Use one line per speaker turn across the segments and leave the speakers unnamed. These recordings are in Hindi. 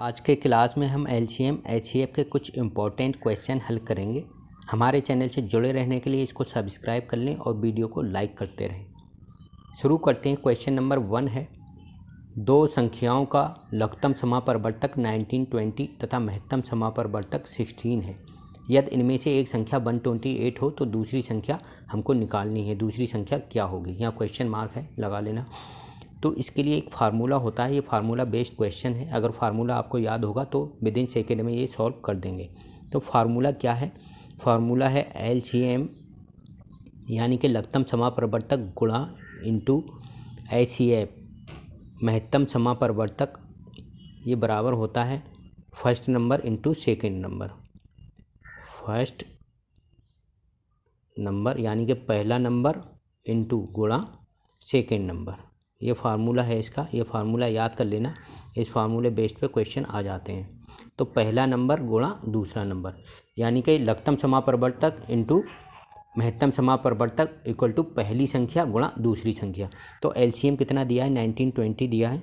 आज के क्लास में हम एलसीएम एचसीएफ के कुछ इम्पोर्टेंट क्वेश्चन हल करेंगे। हमारे चैनल से जुड़े रहने के लिए इसको सब्सक्राइब कर लें और वीडियो को लाइक करते रहें। शुरू करते हैं। क्वेश्चन नंबर 1 है, दो संख्याओं का लघुत्तम समापरिवर्तक 1920 तथा महत्तम समापरिवर्तक 16 है। यदि इनमें से एक संख्या 128 हो तो दूसरी संख्या हमको निकालनी है। दूसरी संख्या क्या होगी? यहाँ क्वेश्चन मार्क है, लगा लेना। तो इसके लिए एक फार्मूला होता है, ये फार्मूला बेस्ड क्वेश्चन है। अगर फार्मूला आपको याद होगा तो विद इन सेकेंड में ये सॉल्व कर देंगे। तो फार्मूला क्या है? फार्मूला है एलसीएम यानी कि लघुत्तम समापरिवर्तक गुणा इंटू एचसीएफ महत्तम समापरिवर्तक, ये बराबर होता है first number into second number. First number यानी कि पहला नंबर इंटू गुणा सेकेंड नंबर, ये फार्मूला है इसका। ये फार्मूला याद कर लेना, इस फार्मूले बेस्ड पे क्वेश्चन आ जाते हैं। तो पहला नंबर गुणा दूसरा नंबर यानी कि लघुत्तम समापरिवर्तक इंटू महत्तम समापरिवर्तक इक्वल टू पहली संख्या गुणा दूसरी संख्या। तो एलसीएम कितना दिया है? 1920 दिया है,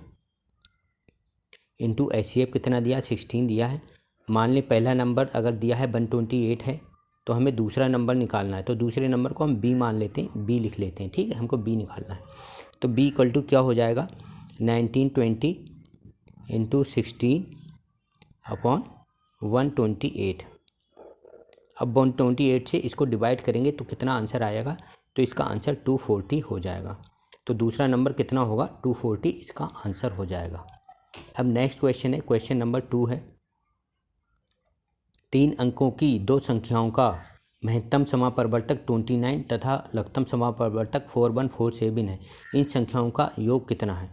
इंटू एचसीएफ कितना दिया? 16 दिया है। मान लें पहला नंबर अगर दिया है 128 है तो हमें दूसरा नंबर निकालना है। तो दूसरे नंबर को हम बी मान लेते हैं, बी लिख लेते हैं, ठीक है। हमको बी निकालना है। तो b इक्वल टू क्या हो जाएगा? 1920 इंटू 16 अपॉन 128। अब 128 से इसको डिवाइड करेंगे तो कितना आंसर आएगा? तो इसका आंसर 240 हो जाएगा। तो दूसरा नंबर कितना होगा? 240 इसका आंसर हो जाएगा। अब नेक्स्ट क्वेश्चन है, क्वेश्चन नंबर 2 है, 3 अंकों की दो संख्याओं का महत्तम समापरिवर्तक 29 तथा लघुत्तम समापरिवर्तक 4147 है। इन संख्याओं का योग कितना है?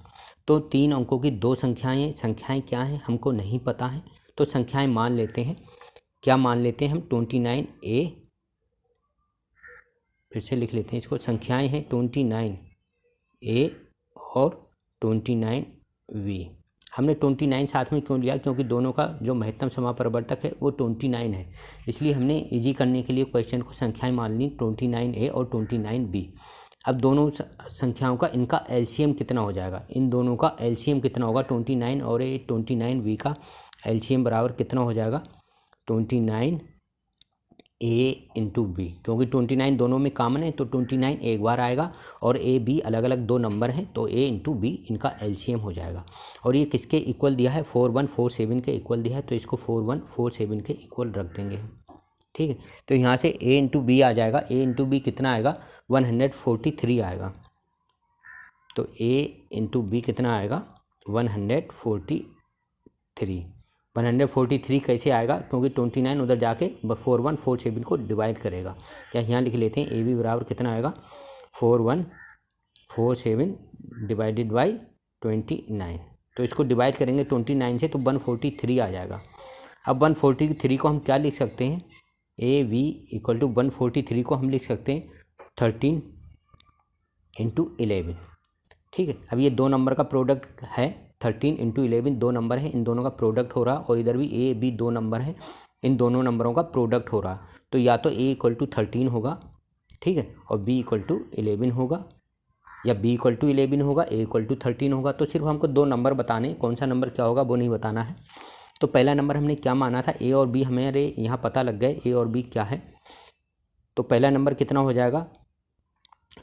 तो 3 अंकों की दो संख्याएं क्या हैं हमको नहीं पता है। तो संख्याएं मान लेते हैं। क्या मान लेते हैं हम? 29A, फिर से लिख लेते हैं इसको। संख्याएं हैं 29A और 29B। हमने 29 साथ में क्यों लिया? क्योंकि दोनों का जो महत्तम समापरिवर्तक है वो 29 है, इसलिए हमने इजी करने के लिए क्वेश्चन को संख्याएं मान ली 29A और 29B। अब दोनों संख्याओं का इनका एलसीएम कितना हो जाएगा? इन दोनों का एलसीएम कितना होगा? 29 और 29B का एलसीएम बराबर कितना हो जाएगा? 29A इंटू बी, क्योंकि 29 दोनों में कॉमन है तो 29 एक बार आएगा और ए बी अलग अलग दो नंबर हैं, तो ए इंटू बी इनका एलसीएम हो जाएगा। और ये किसके इक्वल दिया है? 4147 के इक्वल दिया है, तो इसको 4147 के इक्वल रख देंगे, ठीक है। तो यहाँ से ए इंटू बी आ जाएगा। ए इंटू बी कितना आएगा? 143 आएगा। तो ए इंटू बी कितना आएगा? 143 कैसे आएगा? क्योंकि 29 उधर जाके 4147 को डिवाइड करेगा। क्या यहाँ लिख लेते हैं, ए बी बराबर कितना आएगा? 4147 डिवाइडेड बाई 29। तो इसको डिवाइड करेंगे 29 से तो 143 आ जाएगा। अब 143 को हम क्या लिख सकते हैं? ए वी इक्वल टू 143 को हम लिख सकते हैं 13 इंटू 11, ठीक है। अब ये दो नंबर का प्रोडक्ट है, 13 इंटू 11 दो नंबर है, इन दोनों का प्रोडक्ट हो रहा, और इधर भी ए बी दो नंबर है, इन दोनों नंबरों का प्रोडक्ट हो रहा। तो या तो ए इक्वल टू 13 होगा, ठीक है, और बी इक्वल टू 11 होगा, या बी इक्वल टू 11 होगा, ए इक्वल टू 13 होगा। तो सिर्फ हमको दो नंबर बताने, कौन सा नंबर क्या होगा वो नहीं बताना है। तो पहला नंबर हमने क्या माना था? ए और बी हमारे यहाँ पता लग गए, ए और बी क्या है। तो पहला नंबर कितना हो जाएगा?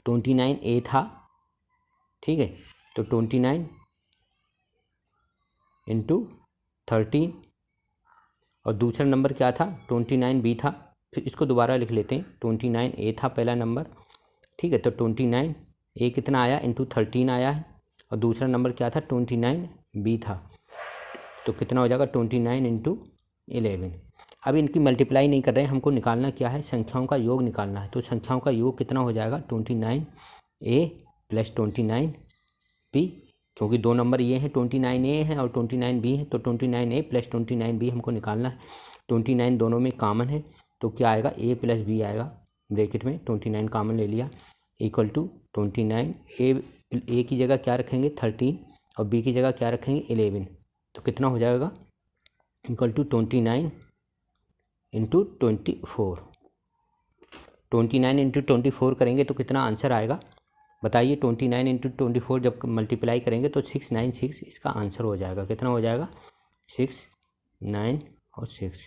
29A था, ठीक है। तो 29 इंटू 13, और दूसरा नंबर क्या था? 29B था। फिर इसको दोबारा लिख लेते हैं, 29A था पहला नंबर, ठीक है। तो 29A कितना आया? इंटू 13 आया है, और दूसरा नंबर क्या था? 29B था। तो कितना हो जाएगा? 29 इंटू 11। अब इनकी मल्टीप्लाई नहीं कर रहे हैं, हमको निकालना क्या है? संख्याओं का योग निकालना है। तो संख्याओं का योग कितना हो जाएगा? 29A प्लस 29B, क्योंकि दो नंबर ये हैं, 29A है और 29B है, तो 29A प्लस 29B हमको निकालना है। 29 दोनों में कॉमन है, तो क्या आएगा? A प्लस B आएगा, ब्रैकेट में 29 कॉमन ले लिया, इक्वल टू 29। ए की जगह क्या रखेंगे? 13, और B की जगह क्या रखेंगे? 11। तो कितना हो जाएगा? Equal to 29 into 24। 29 इंटू 24 करेंगे तो कितना आंसर आएगा? बताइए। 29 इंटू 24 जब मल्टीप्लाई करेंगे तो 696 इसका आंसर हो जाएगा। कितना हो जाएगा? 6, 9 और 6,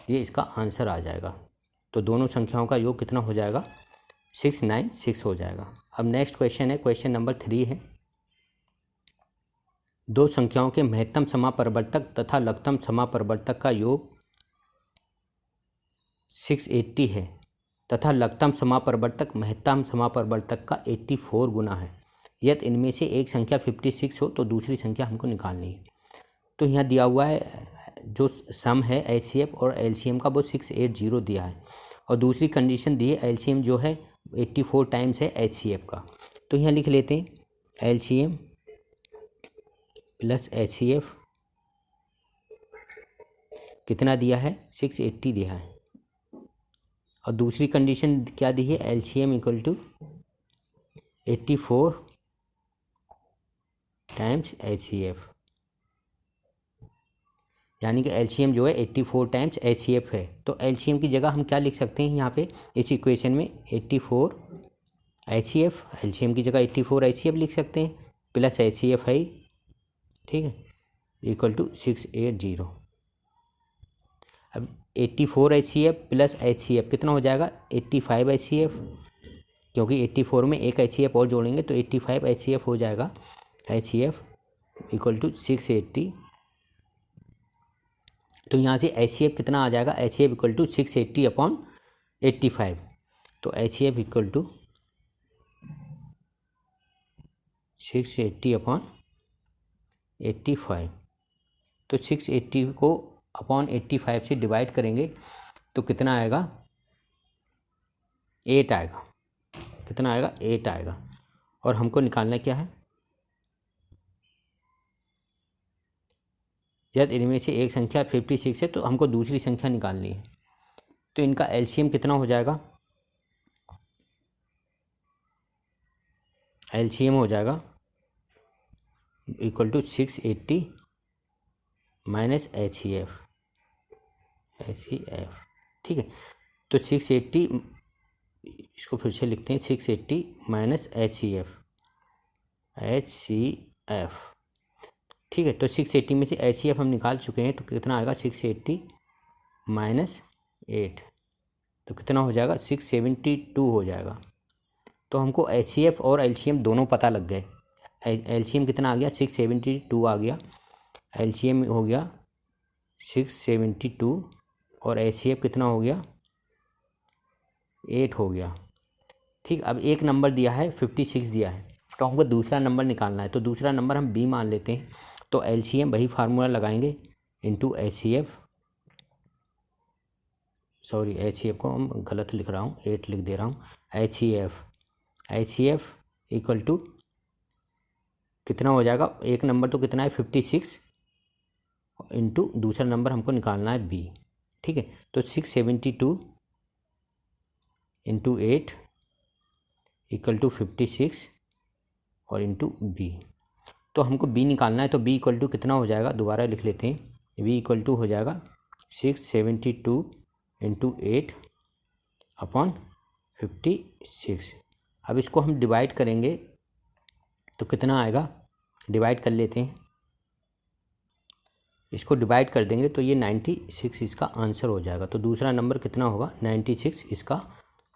ये इसका आंसर आ जाएगा। तो दोनों संख्याओं का योग कितना हो जाएगा? 6, 9, 6 हो जाएगा। अब नेक्स्ट क्वेश्चन है, क्वेश्चन नंबर 3 है। दो संख्याओं के महत्तम समापरिवर्तक तथा लघुत्तम समापरिवर्तक का योग 680 है तथा लघुत्तम समापरिवर्तक महत्तम समापरिवर्तक का 84 गुना है। यदि इनमें से एक संख्या 56 हो तो दूसरी संख्या हमको निकालनी है। तो यहाँ दिया हुआ है जो सम है HCF और LCM का, वो 680 दिया है और दूसरी कंडीशन दी है LCM जो है 84 टाइम्स है HCF का। तो यहाँ लिख लेते हैं LCM प्लस HCF कितना दिया है? 680 दिया है और दूसरी कंडीशन क्या दी है? LCM equal to 84 times HCF, यानी कि LCM जो है 84 टाइम्स HCF है। तो LCM की जगह हम क्या लिख सकते हैं यहाँ पे इस इक्वेशन में? 84 HCF, LCM की जगह 84 HCF लिख सकते हैं प्लस HCF है, ठीक है, इक्वल टू 680। अब 84 HCF प्लस HCF कितना हो जाएगा? 85 HCF, क्योंकि 84 में एक HCF और जोड़ेंगे तो 85 HCF हो जाएगा। HCF equal to 680। तो यहाँ से HCF कितना आ जाएगा? HCF equal to 680 upon 85। तो HCF इक्वल टू 680 अपॉन 85। तो 680 को अपॉन 85 से डिवाइड करेंगे तो कितना आएगा? 8 आएगा। कितना आएगा? 8 आएगा। और हमको निकालना क्या है? यदि इनमें से एक संख्या 56 है तो हमको दूसरी संख्या निकालनी है। तो इनका LCM कितना हो जाएगा? LCM हो जाएगा इक्वल टू 680 माइनस HCF, ठीक है। तो 680, इसको फिर से लिखते हैं, 680 माइनस HCF, ठीक है। तो 680 में से HCF हम निकाल चुके हैं तो कितना आएगा? 680 माइनस 8, तो कितना हो जाएगा? 672 हो जाएगा। तो हमको HCF और LCM दोनों पता लग गए। LCM कितना आ गया? 672 आ गया। LCM हो गया 672 और HCF कितना हो गया? 8 हो गया, ठीक। अब एक नंबर दिया है 56 दिया है तो हमको दूसरा नंबर निकालना है। तो दूसरा नंबर हम B मान लेते हैं। तो LCM वही फार्मूला लगाएंगे इंटू HCF, सॉरी HCF को हम गलत लिख रहा हूँ, 8 लिख दे रहा हूँ। HCF इक्वल टू कितना हो जाएगा? एक नंबर तो कितना है? 56 इंटू दूसरा नंबर हमको निकालना है B, ठीक है। तो 672 इंटू 8 इक्वल टू 56 और इंटू B। तो हमको B निकालना है तो B इक्वल टू कितना हो जाएगा? दोबारा लिख लेते हैं। B इक्वल टू हो जाएगा 672 इंटू 8 अपॉन 56। अब इसको हम डिवाइड करेंगे तो कितना आएगा? डिवाइड कर लेते हैं, इसको डिवाइड कर देंगे तो ये 96 इसका आंसर हो जाएगा। तो दूसरा नंबर कितना होगा? 96 इसका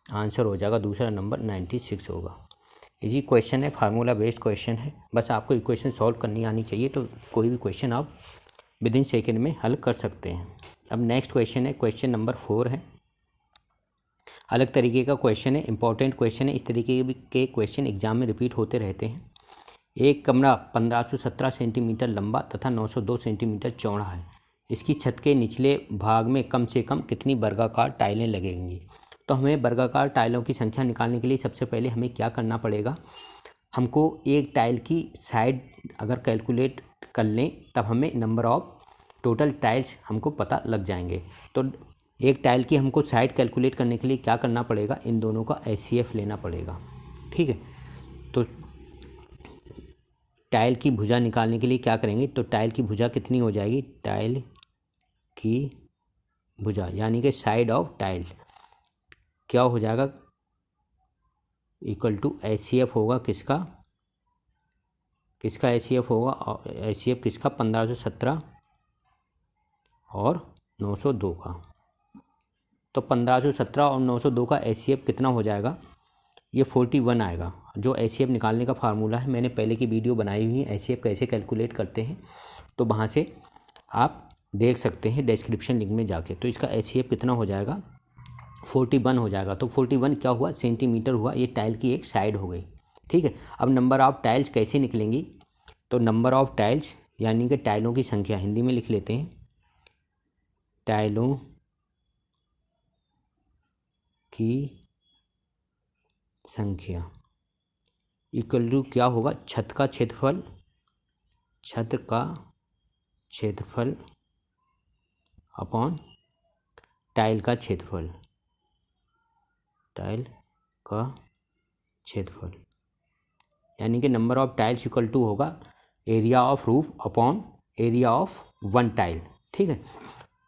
आंसर हो जाएगा। दूसरा नंबर 96 होगा। इजी क्वेश्चन है, फार्मूला बेस्ड क्वेश्चन है। बस आपको इक्वेशन सॉल्व करनी आनी चाहिए तो कोई भी क्वेश्चन आप विद इन सेकेंड में हल कर सकते हैं। अब नेक्स्ट क्वेश्चन है, क्वेश्चन नंबर 4 है। अलग तरीके का क्वेश्चन है, इंपॉर्टेंट क्वेश्चन है। इस तरीके के क्वेश्चन एग्जाम में रिपीट होते रहते हैं। एक कमरा 1517 सेंटीमीटर लंबा तथा 902 सेंटीमीटर चौड़ा है। इसकी छत के निचले भाग में कम से कम कितनी वर्गाकार टाइलें लगेंगी? तो हमें वर्गाकार टाइलों की संख्या निकालने के लिए सबसे पहले हमें क्या करना पड़ेगा? हमको एक टाइल की साइड अगर कैलकुलेट कर लें तब हमें नंबर ऑफ टोटल टाइल्स हमको पता लग जाएंगे। तो एक टाइल की हमको साइड कैलकुलेट करने के लिए क्या करना पड़ेगा? इन दोनों का HCF लेना पड़ेगा, ठीक है। तो टाइल की भुजा निकालने के लिए क्या करेंगे? तो टाइल की भुजा कितनी हो जाएगी? टाइल की भुजा यानी कि साइड ऑफ टाइल क्या हो जाएगा? इक्वल टू HCF होगा किसका? HCF होगा HCF किसका? 1517 और 902 का। तो 1517 और 902 का HCF कितना हो जाएगा, ये 41 आएगा। जो HCF निकालने का फार्मूला है मैंने पहले की वीडियो बनाई हुई है, HCF कैसे कैलकुलेट करते हैं, तो वहाँ से आप देख सकते हैं डिस्क्रिप्शन लिंक में जाके। तो इसका HCF कितना हो जाएगा, 41 हो जाएगा। तो 41 क्या हुआ, सेंटीमीटर हुआ, ये टाइल की एक साइड हो गई। ठीक है, अब नंबर ऑफ टाइल्स कैसे निकलेंगी, तो नंबर ऑफ टाइल्स यानी कि टाइलों की संख्या, हिंदी में लिख लेते हैं, टाइलों की संख्या इक्वल टू क्या होगा, छत का क्षेत्रफल, छत का क्षेत्रफल अपॉन टाइल का क्षेत्रफल, टाइल का क्षेत्रफल, यानी कि number of tiles equal to होगा area of roof upon area of one tile. ठीक है,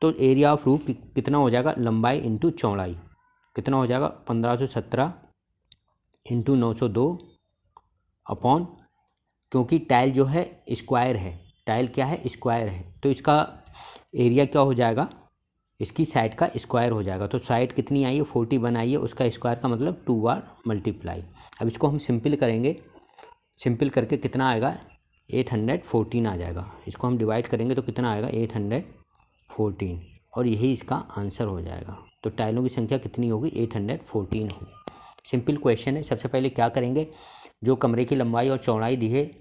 तो एरिया ऑफ रूफ कितना हो जाएगा, लंबाई इंटू चौड़ाई, कितना हो जाएगा 1517 इंटू 902 अपॉन, क्योंकि टाइल जो है स्क्वायर है, टाइल क्या है, स्क्वायर है, तो इसका एरिया क्या हो जाएगा, इसकी साइड का स्क्वायर हो जाएगा। तो साइड कितनी आई है, 41 आई है, उसका स्क्वायर का मतलब 2 बार मल्टीप्लाई। अब इसको हम सिंपल करेंगे, सिंपल करके कितना आएगा, 814 आ जाएगा। इसको हम डिवाइड करेंगे तो कितना आएगा, 814, और यही इसका आंसर हो जाएगा। तो टाइलों की संख्या कितनी होगी, 814 होगी। सिंपल क्वेश्चन है। सबसे पहले क्या करेंगे, जो कमरे की लंबाई और चौड़ाई दी है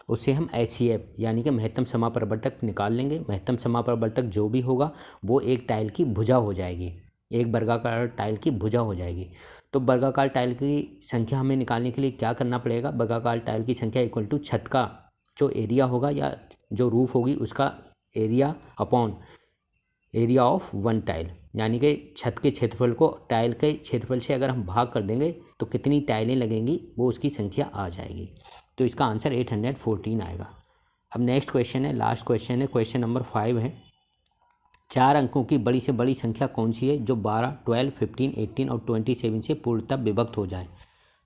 उससे हम HCF यानी कि महत्तम समापरिवर्तक निकाल लेंगे। महत्तम समापरिवर्तक जो भी होगा वो एक टाइल की भुजा हो जाएगी, एक वर्गाकार टाइल की भुजा हो जाएगी। तो वर्गाकार टाइल की संख्या हमें निकालने के लिए क्या करना पड़ेगा, वर्गाकार टाइल की संख्या इक्वल टू छत का जो एरिया होगा या जो रूफ होगी उसका area upon area of one tile, यानी कि छत के क्षेत्रफल को टाइल के क्षेत्रफल से अगर हम भाग कर देंगे तो कितनी टाइलें लगेंगी वो उसकी संख्या आ जाएगी। तो इसका आंसर 814 आएगा। अब नेक्स्ट क्वेश्चन है, लास्ट क्वेश्चन है, क्वेश्चन नंबर 5 है। 4 अंकों की बड़ी से बड़ी संख्या कौन सी है जो 12, 12, 15, 18 और 27 से पूर्णतः विभक्त हो जाए।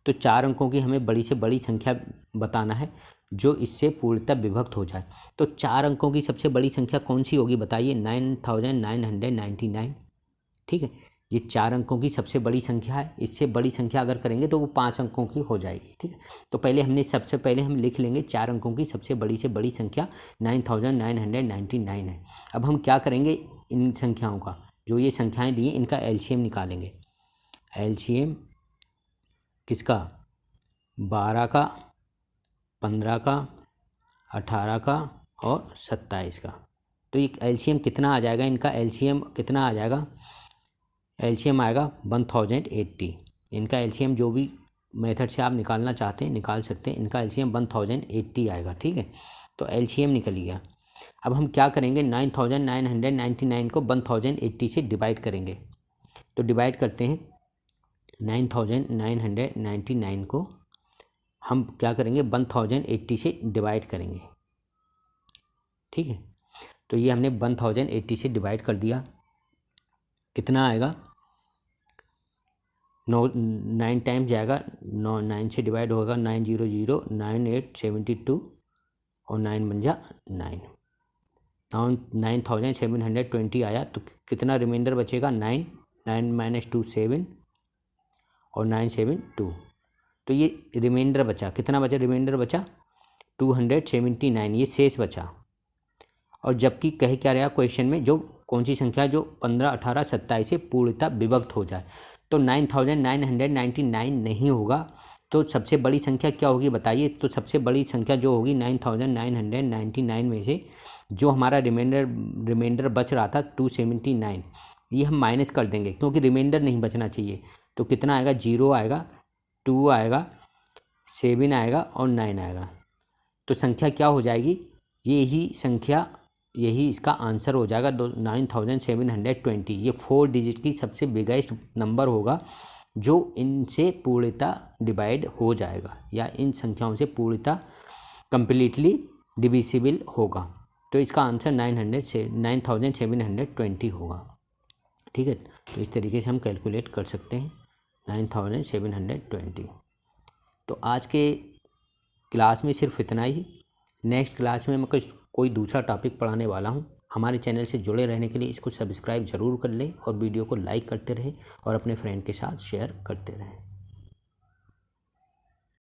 तो 4 अंकों की हमें बड़ी से बड़ी संख्या बताना है जो इससे पूर्णतः विभक्त हो जाए। तो 4 अंकों की सबसे बड़ी संख्या कौन सी होगी बताइए, 9999। ठीक है, ये 4 अंकों की सबसे बड़ी संख्या है। इससे बड़ी संख्या अगर करेंगे तो वो 5 अंकों की हो जाएगी। ठीक है, तो पहले हमने सबसे पहले हम लिख लेंगे 4 अंकों की सबसे बड़ी से बड़ी संख्या 9999 है। अब हम क्या करेंगे, इन संख्याओं का, जो ये संख्याएं दी हैं इनका LCM निकालेंगे। LCM किसका, 12 का, 15 का, 18 का और 27 का। तो ये LCM कितना आ जाएगा, इनका LCM कितना आ जाएगा, LCM आएगा 1080। इनका LCM जो भी मेथड से आप निकालना चाहते हैं निकाल सकते हैं, इनका LCM 1080 आएगा। ठीक है, तो LCM निकल गया। अब हम क्या करेंगे, 9999 को 1080 से डिवाइड करेंगे। तो डिवाइड करते हैं, 9999 को हम क्या करेंगे, 1080 से डिवाइड करेंगे। ठीक है, तो ये हमने 1080 से डिवाइड कर दिया, कितना आएगा, 9 टाइम्स जाएगा, 9 से डिवाइड होगा, 900 9872 और 9 बन जा 9, 9720 आया। तो कितना रिमाइंडर बचेगा, 9, 9 - 2 7 और 9 7 2। तो ये रिमाइंडर बचा, कितना बचा, रिमाइंडर बचा 279, ये शेष बचा। और जबकि कह क्या रहा क्वेश्चन में, जो कौन सी संख्या जो 15, 18, 27 से पूर्णतः विभक्त हो जाए। तो 9999 नहीं होगा, तो सबसे बड़ी संख्या क्या होगी बताइए। तो सबसे बड़ी संख्या जो होगी 9999 में से जो हमारा रिमाइंडर बच रहा था 279, ये हम माइनस कर देंगे क्योंकि रिमाइंडर नहीं बचना चाहिए। तो कितना आएगा, 0 आएगा, 2 आएगा, 7 आएगा और 9 आएगा। तो संख्या क्या हो जाएगी, यही संख्या, यही इसका आंसर हो जाएगा 9720। ये 4 डिजिट की सबसे बिगेस्ट नंबर होगा जो इनसे पूर्णतः डिवाइड हो जाएगा या इन संख्याओं से पूर्णतः कंप्लीटली डिविजिबल होगा। तो इसका आंसर 9720 होगा। ठीक है, तो इस तरीके से हम कैलकुलेट कर सकते हैं 9720। तो आज के क्लास में सिर्फ इतना ही। नेक्स्ट क्लास में मैं कोई दूसरा टॉपिक पढ़ाने वाला हूँ। हमारे चैनल से जुड़े रहने के लिए इसको सब्सक्राइब ज़रूर कर लें और वीडियो को लाइक करते रहें और अपने फ्रेंड के साथ शेयर करते रहें।